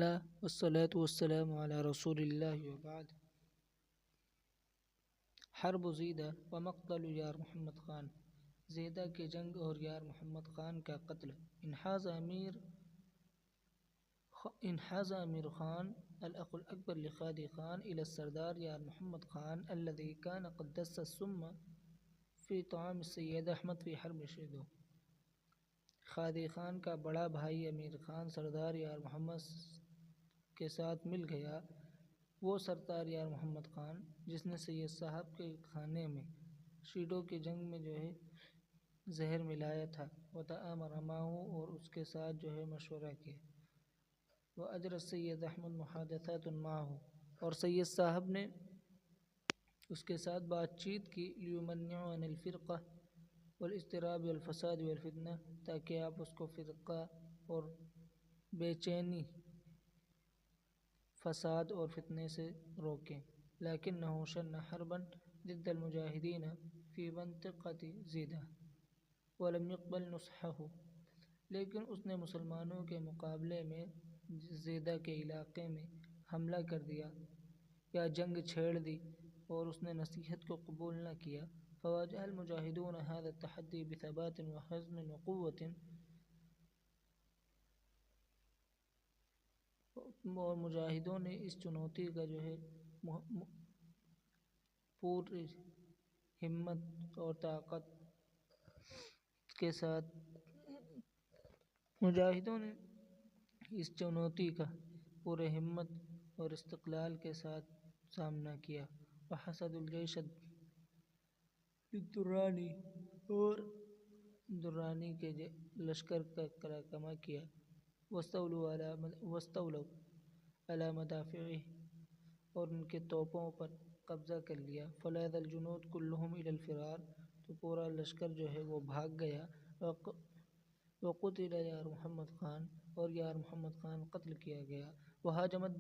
اللہ والصلاة والسلام علی رسول اللہ وبعد۔ حرب زیدہ و مقتل یار محمد خان، زیدہ کی جنگ اور یار محمد خان کا قتل۔ انحاز امیر خان الاخ الاکبر لخادی خان الى السردار یار محمد خان الذي كان قد دس السم في طعام السید احمد في حرب شیدو۔ خادی خان کا بڑا بھائی امیر خان سردار یار محمد کے ساتھ مل گیا، وہ سردار یار محمد خان جس نے سید صاحب کے کھانے میں شیڈو کی جنگ میں زہر ملایا تھا، وتآمر معه اور اس کے ساتھ مشورہ کیا، وأجرى السید احمد محادثات معه اور سید صاحب نے اس کے ساتھ بات چیت کی، لیمنعوا عن الفرقہ والاضطراب والفساد والفتنہ، تاکہ آپ اس کو فرقہ اور بے چینی، فساد اور فتنے سے روکیں۔ لیکنہ شن حربا ضد المجاہدین فی منطقۃ زیدہ ولم يقبل نصحہ، لیکن اس نے مسلمانوں کے مقابلے میں زیدہ کے علاقے میں حملہ کر دیا یا جنگ چھیڑ دی اور اس نے نصیحت کو قبول نہ کیا۔ فواجہ المجاہدون هذا التحدی بثبات وحزم وقوۃ، اور مجاہدوں نے اس چنوتی کا پوری ہمت اور طاقت کے ساتھ پورے ہمت اور استقلال کے ساتھ سامنا کیا۔ وحشد الجیش للدرانی، اور درانی کے لشکر کا قراقمہ کیا، واستولوا علی مدافعہ، اور ان کے توپوں پر قبضہ کر لیا۔ فلاذ الجنود کلهم الی الفرار، تو پورا لشکر وہ بھاگ گیا۔ وقتل یار محمد خان، اور یار محمد خان قتل کیا گیا۔ وہاجمت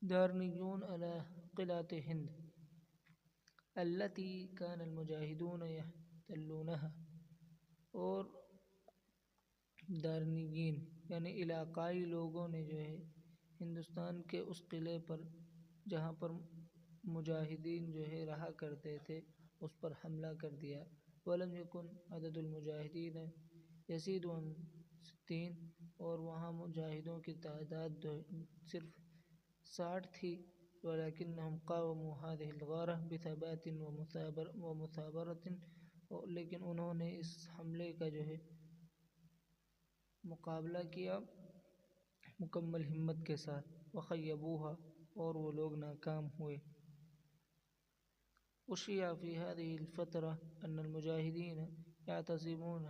دارنیون علی قلعۃ ہند التی کان المجاہدون یحتلونها، اور دارنیین یعنی علاقائی لوگوں نے ہندوستان کے اس قلعے پر جہاں پر مجاہدین رہا کرتے تھے اس پر حملہ کر دیا۔ ولم یکن عدد المجاہدین یزید عن 60، اور وہاں مجاہدوں کی تعداد صرف 60 تھی۔ ولکنہم قاوموا هذه الغارة بثبات ومثابرة، لیکن انہوں نے اس حملے کا مقابلہ کیا مکمل ہمت کے ساتھ۔ وخیبوها، اور وہ لوگ ناکام ہوئے۔ اشیع فی هذه الفترة ان المجاہدین یعتزمون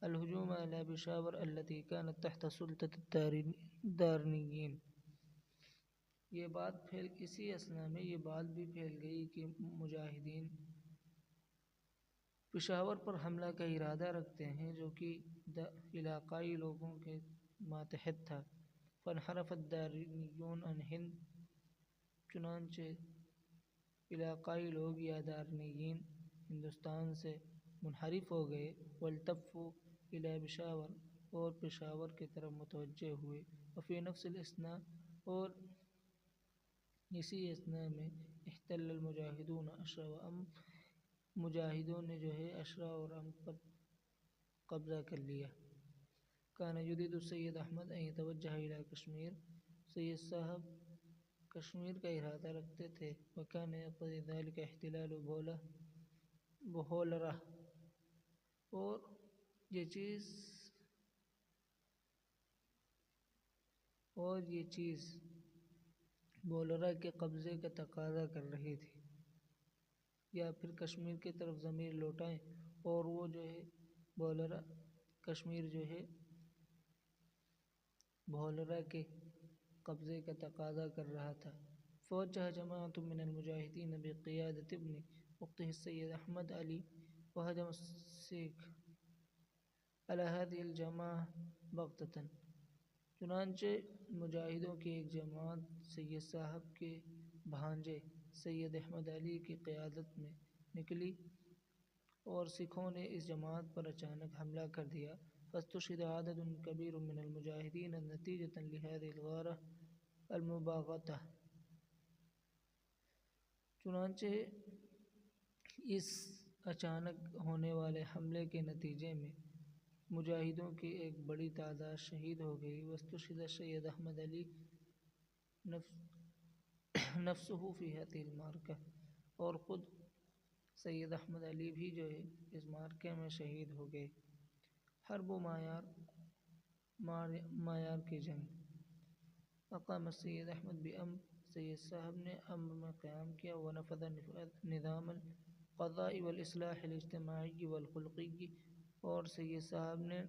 الہجوم علی پشاور التی کانت تحت سلطة الدارنیین، اسی اثناء میں یہ بات بھی پھیل گئی کہ مجاہدین پشاور پر حملہ کا ارادہ رکھتے ہیں جو کہ علاقائی لوگوں کے ماتحت تھا۔ فانحرف الدارنیون عن ہند، چنانچہ علاقائی لوگ یا دارنیین ہندوستان سے منحرف ہو گئے۔ والتفوا الی پشاور، اور پشاور کی طرف متوجہ ہوئے۔ وفی نفس الاثناء، اور اسی اثناء میں احتل المجاہدون عشرہ و ام، مجاہدوں نے عشرہ اور ام پر قبضہ کر لیا۔ کان یرید السید احمد ان یتوجہ الی کشمیر، سید صاحب کشمیر کا ارادہ رکھتے تھے۔ وکان یقتضی ذلک احتلال بھولرہ، اور یہ چیز بھولرہ کے قبضے کا تقاضا کر رہی تھی، یا پھر کشمیر کی طرف ضمیر لوٹائیں، اور وہ بھولرہ کشمیر بھولرہ کے قبضے کا تقاضا کر رہا تھا۔ فوجہ جماعۃ من المجاہدین بقیادۃ ابن اختہ السید احمد علی، وہجم السیکھ علی هذه الجماعۃ بغتۃ، چنانچہ مجاہدوں کی ایک جماعت سید صاحب کے بھانجے سید احمد علی کی قیادت میں نکلی، اور سکھوں نے اس جماعت پر اچانک حملہ کر دیا۔ فاستشهد عدد كبير من المجاهدين نتيجة لهذه الغارة المباغتة۔ چنانچہ اس اچانک ہونے والے حملے کے نتیجے میں مجاہدوں کی ایک بڑی تعداد شہید ہو گئی۔ واستشهد سید احمد علی نفسه في هذه المعركة، اور خود سید احمد علی بھی جو ہے اس معرکے میں شہید ہو گئے۔ حرب و مایار کی جنگ۔ اقام سید احمد بأمر، سید صاحب نے امر میں قیام کیا۔ ونفذ نظام القضاء والاصلاح الاجتماعی والخلقی، اور سید صاحب نے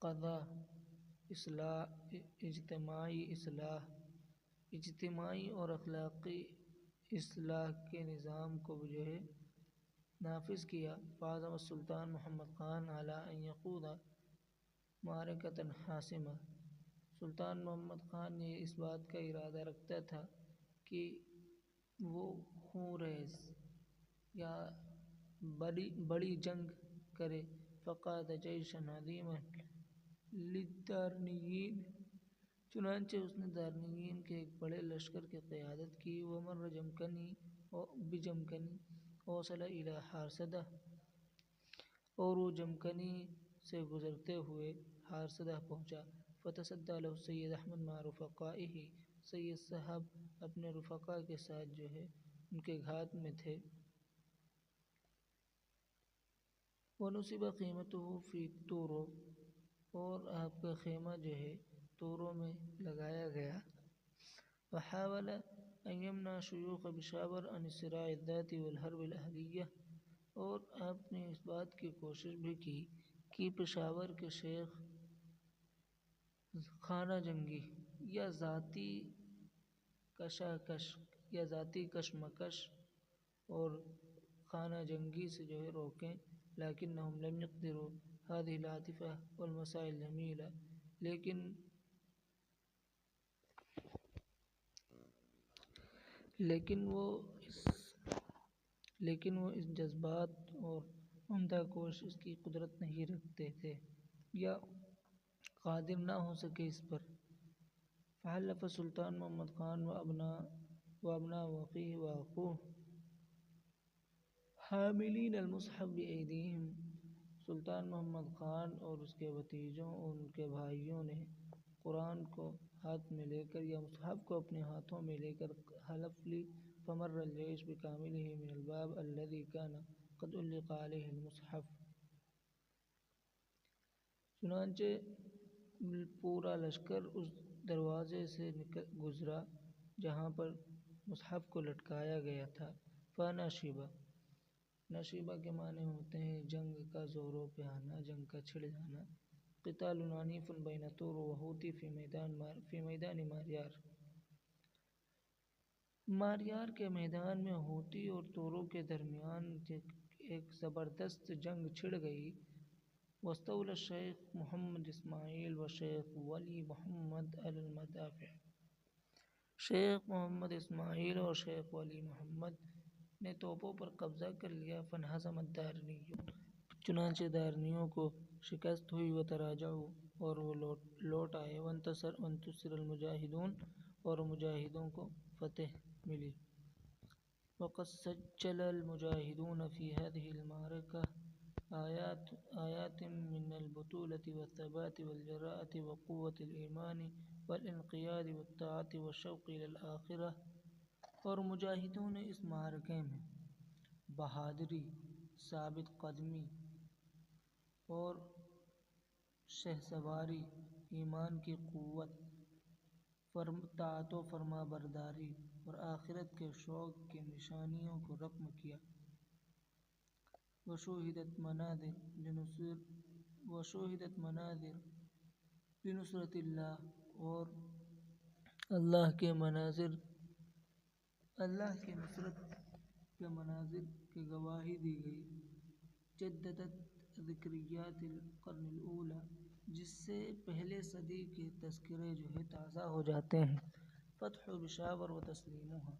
قضاء، اجتماعی اور اخلاقی اصلاح کے نظام کو جو ہے نافذ کیا۔ فعزم السلطان محمد خان علی ان یقود معرکۃ حاسمہ، سلطان محمد خان نے اس بات کا ارادہ رکھتا تھا کہ وہ خون ریز یا بڑی جنگ کرے۔ فقاد جیشا عظیما للدارنیین، چنانچہ اس نے دارنیین کے ایک بڑے لشکر کی قیادت کی۔ ومر بجمکنی وصل الی حارثدہ، اور وہ جمکنی سے گزرتے ہوئے حارثدہ پہنچا۔ فتصدی لہ سید احمد مع رفقائہ، سید صاحب اپنے رفقا کے ساتھ جو ہے ان کے گھات میں تھے۔ ونصب خیمتہ فی طورو، اور آپ کا خیمہ جو ہے طورو میں لگایا گیا۔ وحاول ان یمنع شیوخ پشاور عن الصراع الذاتی والحرب الاہلیہ، اور آپ نے اس بات کی کوشش بھی کی کہ پشاور کے شیخ خانہ جنگی یا ذاتی کشمکش اور خانہ جنگی سے جو ہے روکیں۔ لکنہم لم یقدروا هذه العاطفہ والمسائل الجمیلہ، لیکن وہ اس جذبات اور عمدہ کوشش کی قدرت نہیں رکھتے تھے یا قادر نہ ہو سکے اس پر۔ فحلف سلطان محمد خان وابناء اخیہ واخوہ حاملین المصحف بایدیہم، سلطان محمد خان اور اس کے بھتیجوں اور ان کے بھائیوں نے قرآن کو ہاتھ میں لے کر یا مصحف کو اپنے ہاتھوں میں لے کر حلف لی۔ فمر الجیش بکاملہ من الباب الذی کان قد علق علیہ المصحف، چنانچہ پورا لشکر اس دروازے سے گزرا جہاں پر مصحف کو لٹکایا گیا تھا۔ فنشب، نشیبہ کے معنی ہوتے ہیں جنگ کا زوروں پہ آنا، جنگ کا چھڑ جانا۔ قتال عنیف بین طور و ہوتی فی میدان ماریار، ماریار کے میدان میں ہوتی اور طوروں کے درمیان ایک زبردست جنگ چھڑ گئی۔ واستولى الشیخ محمد اسماعیل و شیخ ولی محمد علی المدافع، شیخ محمد اسماعیل اور شیخ ولی محمد نے توپوں پر قبضہ کر لیا۔ فانہزم الدارنیون، چنانچہ دارنیوں کو شکست ہوئی۔ وتراجعوا، اور وہ لوٹ آئے۔ وانتصر المجاہدون، اور مجاہدوں کو فتح ملی۔ وقد سجل المجاہدون فی هذه المعركة آیات من البطولة والثبات والجراءة وقوة الإيمان والانقياد والطاعة والشوق إلى الآخرة، اور مجاہدوں نے اس معرکے میں بہادری، ثابت قدمی اور شہسواری، ایمان کی قوت، طاعت و فرما برداری اور آخرت کے شوق کی نشانیوں کو رقم کیا۔ وشوہدت مناظر لنصرت اللہ، اور اللہ کے نصرت کے مناظر کی گواہی دی گئی۔ جددت ذکریات القرن الاولی، جس سے پہلے صدی کے تذکرے جو ہے تازہ ہو جاتے ہیں۔ فتح پشاور و تسلیمها،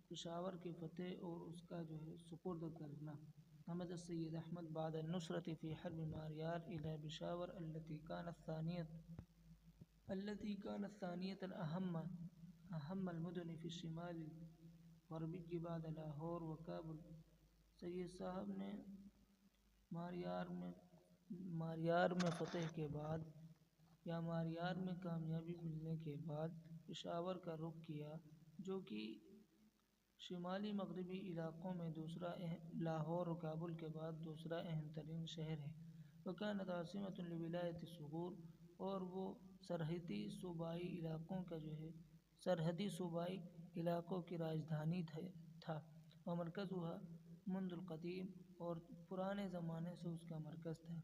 پشاور کی فتح اور اس کا جو ہے سپرد کرنا۔ مضى السيد أحمد بعد النصرة في حرب ماريار إلى بشاور التي كانت ثانية أهم المدن في الشمال الغربي بعد لاہور و کابل۔ سید صاحب نے ماریار میں فتح کے بعد یا ماریار میں کامیابی ملنے کے بعد پشاور کا رخ کیا، جو کہ شمالی مغربی علاقوں میں لاہور و کابل کے بعد دوسرا اہم ترین شہر ہے۔ وكانت عاصمة لولایت ثغور، اور وہ سرحدی صوبائی علاقوں کی راجدھانی تھا۔ ومرکزها منذ القدیم، اور پرانے زمانے سے اس کا مرکز تھا۔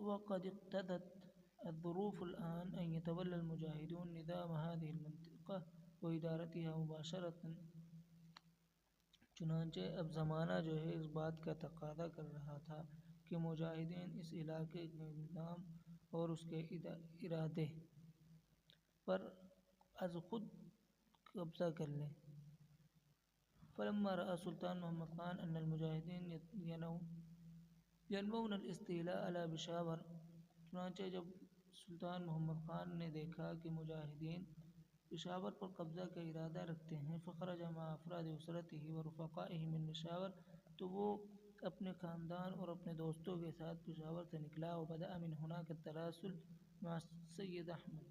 وقد اقتضت الظروف الآن أن يتولى المجاهدون نظام هذه المنطقة وإدارتها مباشرة۔ چنانچہ اب زمانہ جو ہے اس بات کا تقاضا کر رہا تھا کہ مجاہدین اس علاقے کے نظام اور اس کے ارادے پر از خود قبضہ کر لیں۔ فلما رأى سلطان محمد خان أن المجاہدین ينوون الاستيلاء على بشاور، چنانچہ جب سلطان محمد خان نے دیکھا کہ مجاہدین پشاور پر قبضہ کا ارادہ رکھتے ہیں، فخرج مع افراد اسرته ورفقائه من پشاور، تو وہ اپنے خاندان اور اپنے دوستوں کے ساتھ پشاور سے نکلا۔ وبدأ من هناك التراسل مع السید احمد،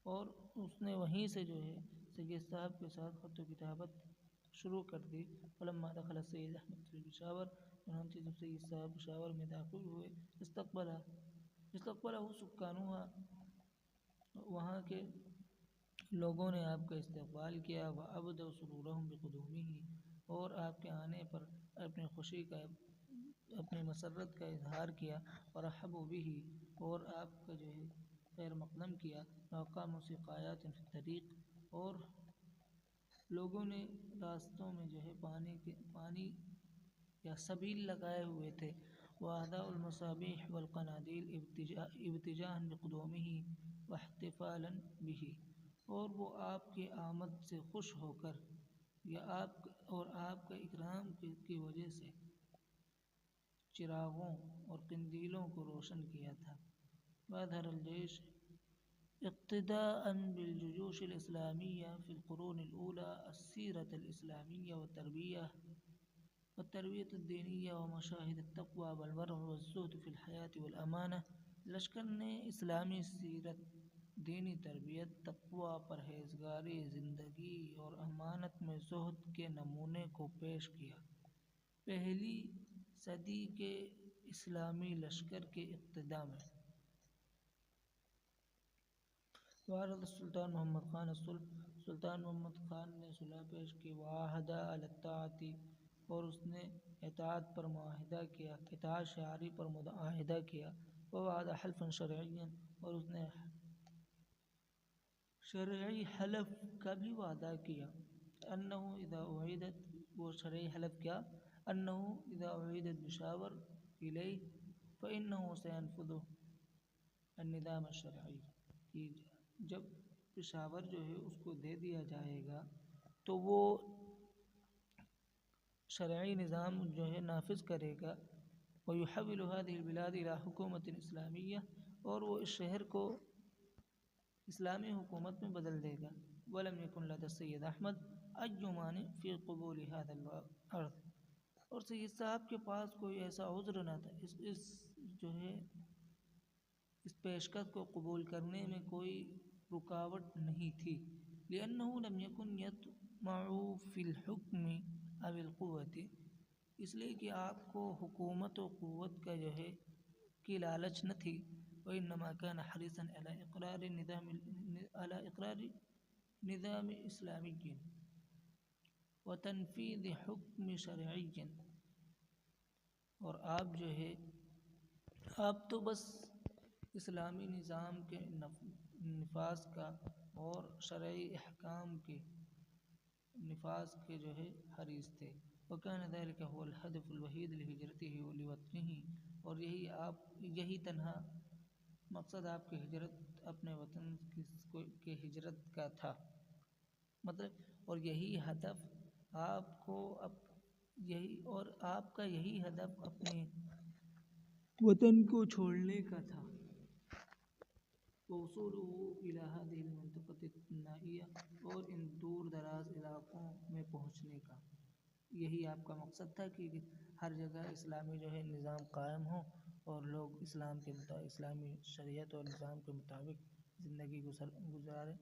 اور اس نے وہیں سے جو ہے سید صاحب کے ساتھ خط و کتابت شروع کر دی۔ فلما دخل السید احمد فی پشاور، چنانچہ جب سید صاحب پشاور میں داخل ہوئے، استقبلہ سکانوہا، وہاں کے لوگوں نے آپ کا استقبال کیا۔ وابدوا سرورهم بقدومه، اور آپ کے آنے پر اپنی خوشی کا، اپنی مسرت کا اظہار کیا۔ ورحبوا به، اور آپ کا جو ہے خیر مقدم کیا۔ واقاموا سقایات فی الطریق، اور لوگوں نے راستوں میں جو ہے پانی یا سبیل لگائے ہوئے تھے۔ وأهداء المصابیح والقنادیل ابتجاء بقدومه واحتفالا به، اور وہ آپ کی آمد سے خوش ہو کر یا آپ کا اکرام کی وجہ سے چراغوں اور قندیلوں کو روشن کیا تھا۔ وأظهر الجيش اقتداء بالجيوش الإسلامية في القرون الأولى السيرة الإسلامية والتربية الدينية ومشاهد التقوى والورع والزهد في الحياة والأمانة۔ لشکر نے اسلامی سیرت، دینی تربیت، تقوی، پرہیزگاری، زندگی اور امانت میں زہد کے نمونے کو پیش کیا۔ پہلی صدی کے اسلامی لشکر کے ابتدا میں وعرض السلطان محمد خان الصلح، سلطان محمد خان نے صلح پیش کی۔ وعاہد علی الطاعۃ، اور اس نے اطاعت پر معاہدہ کیا، اطاعت شرعی پر معاہدہ کیا۔ ووعد حلفا شرعیا، اور اس نے شرعی حلف کا بھی وعدہ کیا۔ انہ اذا اعیدت، وہ شرعی حلف کیا، انہ اذا اعیدت پشاور الیہ فانہ سینفذ النظام الشرعی، کہ جب پشاور جو ہے اس کو دے دیا جائے گا تو وہ شرعی نظام جو ہے نافذ کرے گا۔ ويحول هذه البلاد الى حکومت اسلامیہ، اور وہ اس شہر کو اسلامی حکومت میں بدل دے گا۔ ولم يكن لدى السید احمد اي مانع في قبول هذا العرض، اور سید صاحب کے پاس کوئی ایسا عذر نہ تھا اس پیشکش کو قبول کرنے میں کوئی رکاوٹ نہیں تھی۔ لأنه لم يكن يطمع في الحكم او القوة، اس لیے کہ آپ کو حکومت و قوت کا جو ہے کی لالچ نہ تھی۔ وإنما كان حريصا على إقرار نظام اسلامی وتنفيذ حکم شرعی، اور آپ جو ہے آپ تو بس اسلامی نظام کے نفاذ کا اور شرعی احکام کے نفاذ کے جو ہے حریص تھے۔ وكان ذلك هو الهدف الوحيد لهجرته ولوطنه، اور یہی تنہا مقصد آپ کی ہجرت اپنے وطن کے ہجرت کا تھا، اور یہی ہدف آپ کو یہی اور آپ کا یہی ہدف اپنے وطن کو چھوڑنے کا تھا۔ وصوله إلى هذه المنطقة النائية اور ان دور دراز علاقوں میں پہنچنے کا، یہی آپ کا مقصد تھا کہ ہر جگہ اسلامی جو ہے نظام قائم ہو اور لوگ اسلام کے اسلامی شریعت اور نظام کے مطابق زندگی گزاریں۔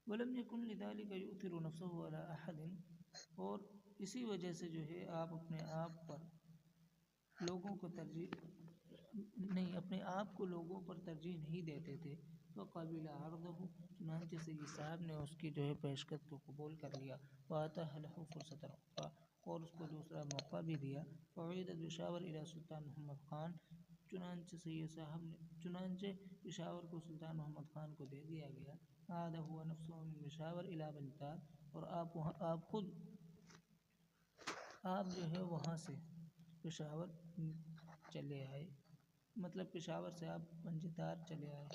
ولم يكن لذلك يؤثر نفسه على أحد اور اسی وجہ سے جو ہے آپ اپنے آپ پر لوگوں کو لوگوں پر ترجیح نہیں دیتے تھے۔ فقبل عرضه چنانچہ سید صاحب نے اس کی جو ہے پیشکش کو قبول کر لیا۔ واتاح له فرصة أخرى اور اس کو دوسرا موقع بھی دیا۔ وعیدت پشاور إلى سلطان محمد خان چنانچہ پشاور کو سلطان محمد خان کو دے دیا گیا۔ عاد هو نفسه من پشاور إلى بنجتار اور آپ جو ہے وہاں سے پشاور چلے آئے، مطلب پشاور سے آپ بنجتار چلے آئے۔